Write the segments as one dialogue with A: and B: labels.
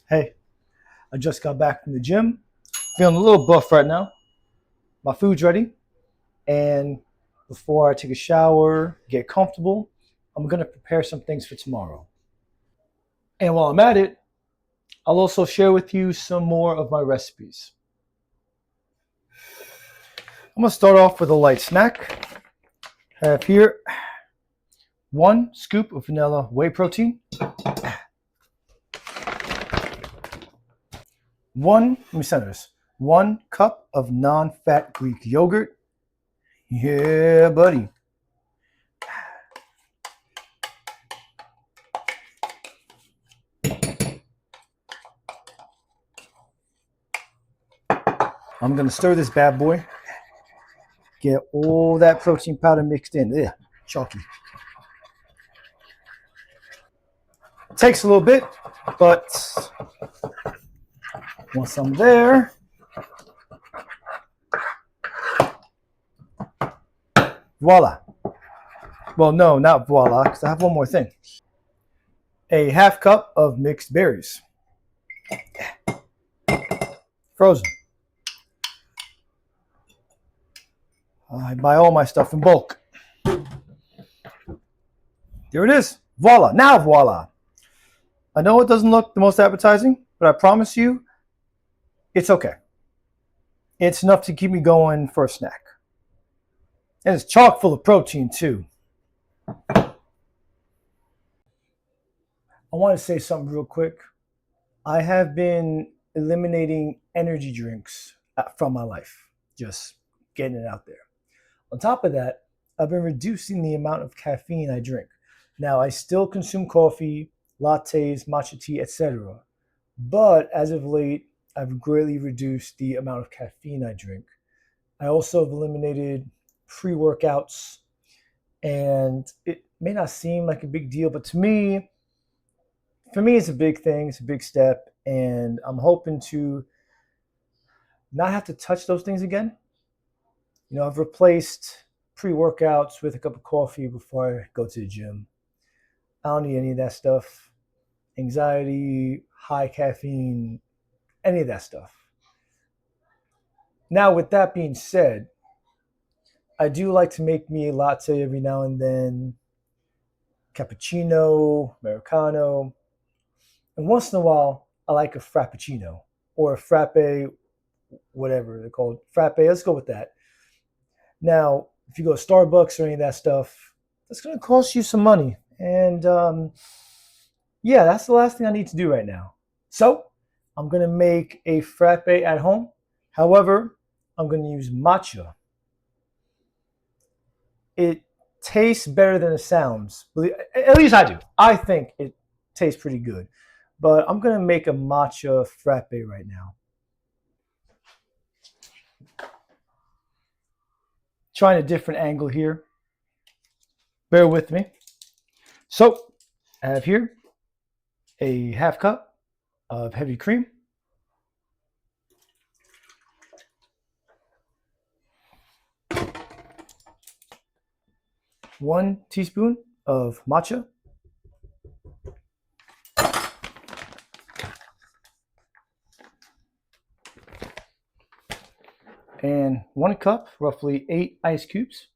A: Hey, I just got back from the gym. Feeling a little buff right now. My food's ready. And before I take a shower, get comfortable, I'm going to prepare some things for tomorrow. And while I'm at it, I'll also share with you some more of my recipes. I'm going to start off with a light snack. I have here 1 scoop of vanilla whey protein, let me center this, 1 cup of non-fat Greek yogurt. Yeah, buddy. I'm going to stir this bad boy. Get all that protein powder mixed in. Yeah, chalky. It takes a little bit, but once I'm there, voila. Well, no, not voila, because I have one more thing. A 1/2 cup of mixed berries. Frozen. I buy all my stuff in bulk. There it is. Voila. Now voila. I know it doesn't look the most appetizing, but I promise you, it's okay. It's enough to keep me going for a snack. And it's chock full of protein too. I want to say something real quick. I have been eliminating energy drinks from my life. Just getting it out there. On top of that, I've been reducing the amount of caffeine I drink. Now, I still consume coffee, lattes, matcha tea, etc. But as of late, I've greatly reduced the amount of caffeine I drink. I also have eliminated pre-workouts, and it may not seem like a big deal, but for me, it's a big thing. It's a big step, and I'm hoping to not have to touch those things again. I've replaced pre-workouts with a cup of coffee before I go to the gym. I don't need any of that stuff. Anxiety, high caffeine, any of that stuff. Now, with that being said, I do like to make me a latte every now and then, cappuccino, Americano, and once in a while, I like a frappuccino or a frappe, whatever they're called. Frappe, let's go with that. Now, if you go to Starbucks or any of that stuff, that's going to cost you some money. And yeah, that's the last thing I need to do right now. So I'm going to make a frappe at home. However, I'm going to use matcha. It tastes better than it sounds. At least I do. I think it tastes pretty good. But I'm going to make a matcha frappe right now. Trying a different angle here. Bear with me. So I have here a 1/2 cup of heavy cream. One teaspoon of matcha. And 1 cup, roughly 8 ice cubes.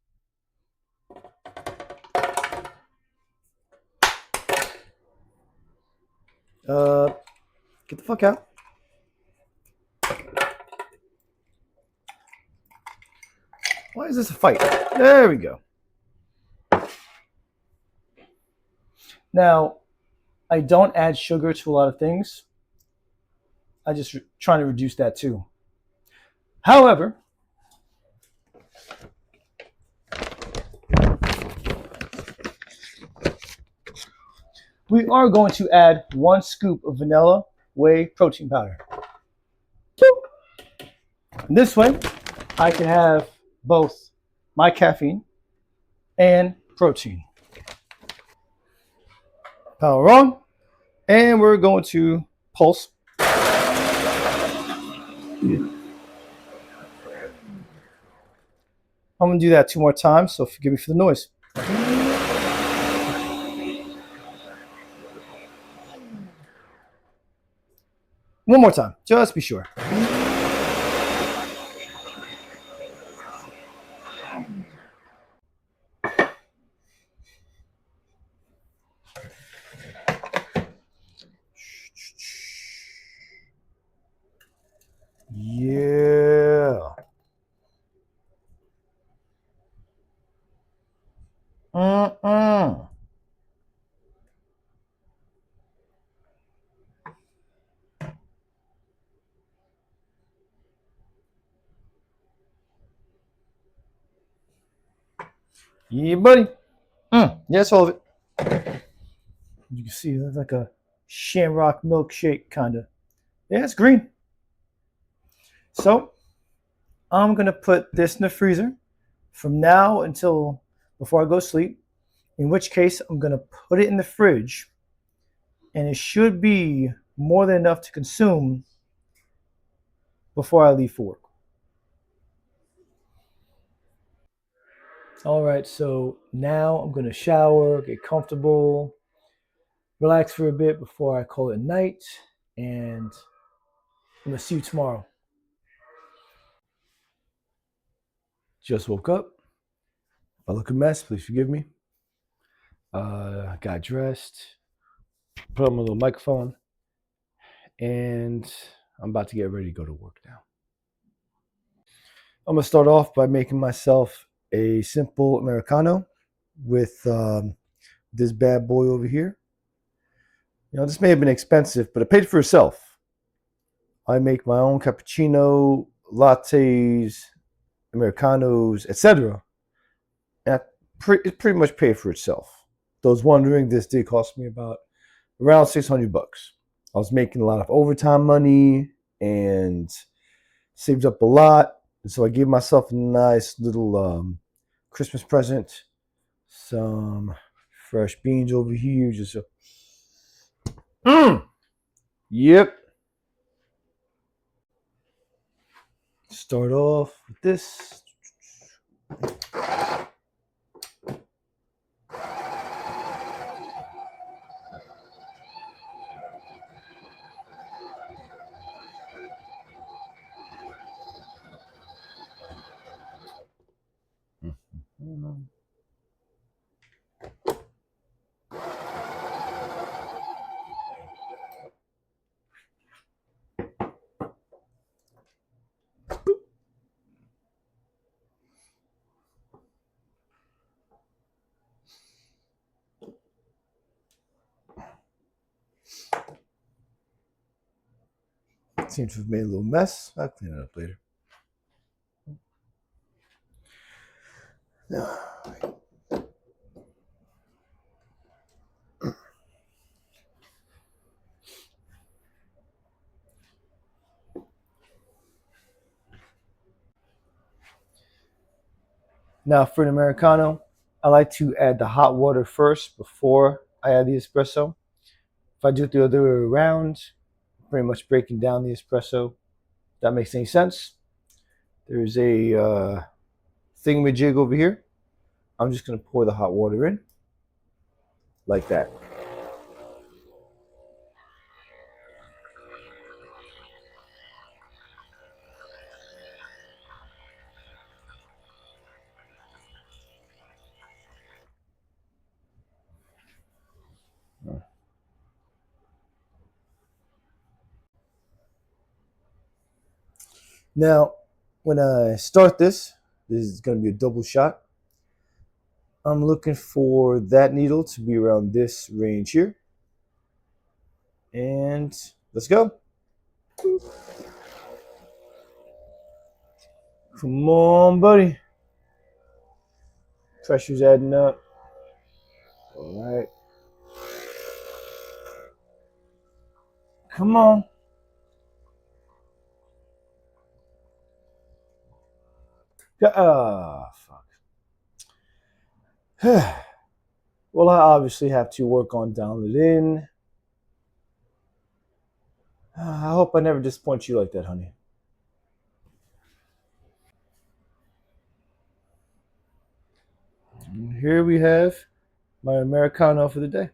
A: Get the fuck out. Why is this a fight? There we go. Now, I don't add sugar to a lot of things. I just trying to reduce that too. However, we are going to add 1 scoop of vanilla whey protein powder. And this way, I can have both my caffeine and protein. Power on, and we're going to pulse. I'm going to do that 2 more times, so forgive me for the noise. One more time, just be sure. Yeah. Mm-mm. Yeah, buddy. Yeah, that's all of it. You can see it's like a shamrock milkshake, kind of. Yeah, it's green. So I'm gonna put this in the freezer from now until before I go to sleep. In which case, I'm gonna put it in the fridge, and it should be more than enough to consume before I leave for work. All right, so now I'm gonna shower, get comfortable, relax for a bit before I call it night, and I'm gonna see you tomorrow. Just woke up. If I look a mess, please forgive me. Got dressed, put on my little microphone, and I'm about to get ready to go to work now. I'm gonna start off by making myself a simple Americano with this bad boy over here. This may have been expensive, but it paid for itself. I make my own cappuccino, lattes, Americanos, etc. And it pretty much paid for itself. Those wondering, this did cost me about around $600. I was making a lot of overtime money and saved up a lot. And so I gave myself a nice little Christmas present. Some fresh beans over here. Just a, yep. Start off with this. Seems to have made a little mess. I'll clean it up later. Now for an Americano, I like to add the hot water first before I add the espresso. If I do it the other way around, pretty much breaking down the espresso. If that makes any sense. There's a thingamajig over here. I'm just going to pour the hot water in like that. Now, when I start this is going to be a double shot. I'm looking for that needle to be around this range here. And let's go. Come on, buddy. Pressure's adding up. All right. Come on. Fuck. Well, I obviously have to work on dialing it in. I hope I never disappoint you like that, honey. And here we have my Americano for the day.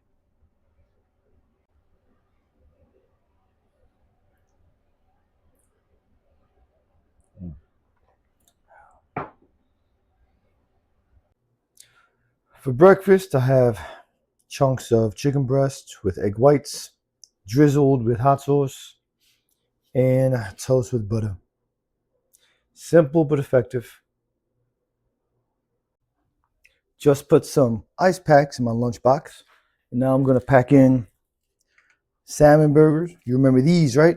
A: For breakfast, I have chunks of chicken breast with egg whites, drizzled with hot sauce, and toast with butter. Simple but effective. Just put some ice packs in my lunchbox. And now I'm going to pack in salmon burgers. You remember these, right?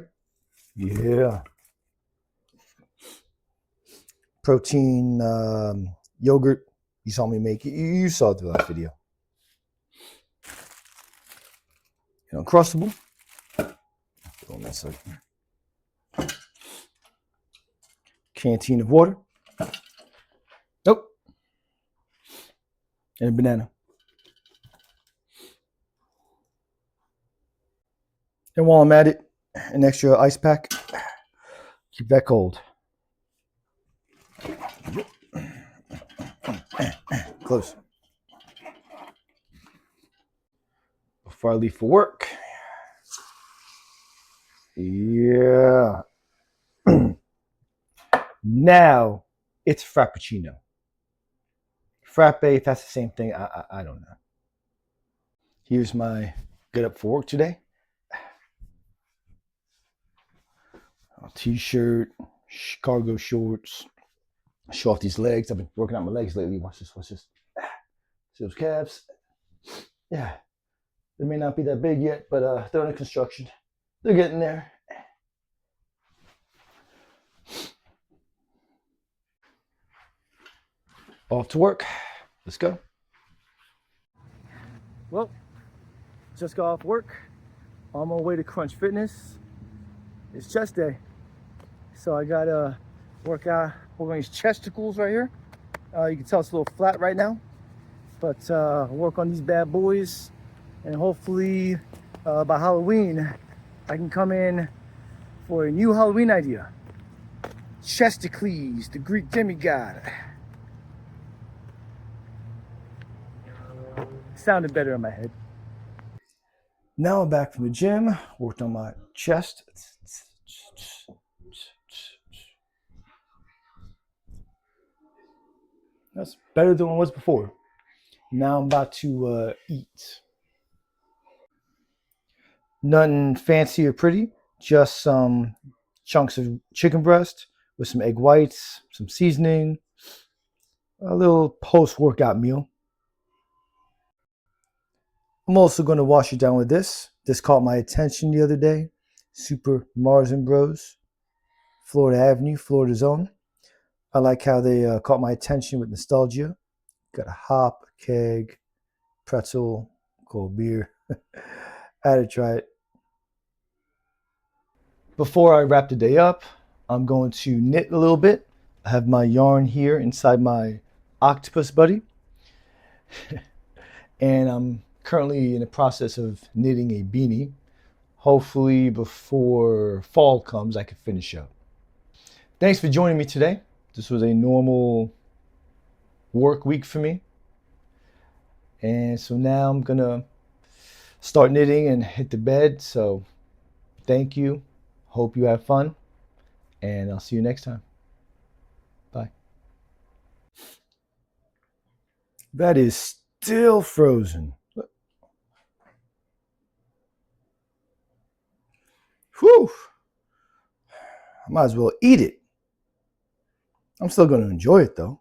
A: Yeah. Protein yogurt. You saw me make it. You saw it the last video. Uncrustable. Canteen of water. Nope. And a banana. And while I'm at it, an extra ice pack. Keep that cold. Close. Before I leave for work. Yeah. Now it's Frappuccino. Frappe, if that's the same thing, I don't know. Here's my get up for work today. T-shirt, cargo shorts. Show off these legs. I've been working out my legs lately. Watch this. See those calves? Yeah. They may not be that big yet, but they're under construction. They're getting there. Off to work. Let's go. Well, just got off work. On my way to Crunch Fitness. It's chest day. So I gotta work out over these chesticles right here. You can tell it's a little flat right now. But work on these bad boys. And hopefully by Halloween, I can come in for a new Halloween idea. Chesticles, the Greek demigod. Sounded better in my head. Now I'm back from the gym, worked on my chest. That's better than it was before. Now I'm about to eat. Nothing fancy or pretty, just some chunks of chicken breast with some egg whites, some seasoning, a little post-workout meal. I'm also going to wash it down with this. This caught my attention the other day. Super Mars and Bros. Florida Avenue, Florida's own. I like how they caught my attention with nostalgia. Got a hop, a keg, pretzel, cold beer. I had to try it. Before I wrap the day up, I'm going to knit a little bit. I have my yarn here inside my octopus buddy. And I'm currently in the process of knitting a beanie. Hopefully before fall comes, I can finish up. Thanks for joining me today. This was a normal work week for me. And so now I'm gonna start knitting and hit the bed. So thank you. Hope you have fun. And I'll see you next time. Bye. That is still frozen. Whew. I might as well eat it. I'm still going to enjoy it though.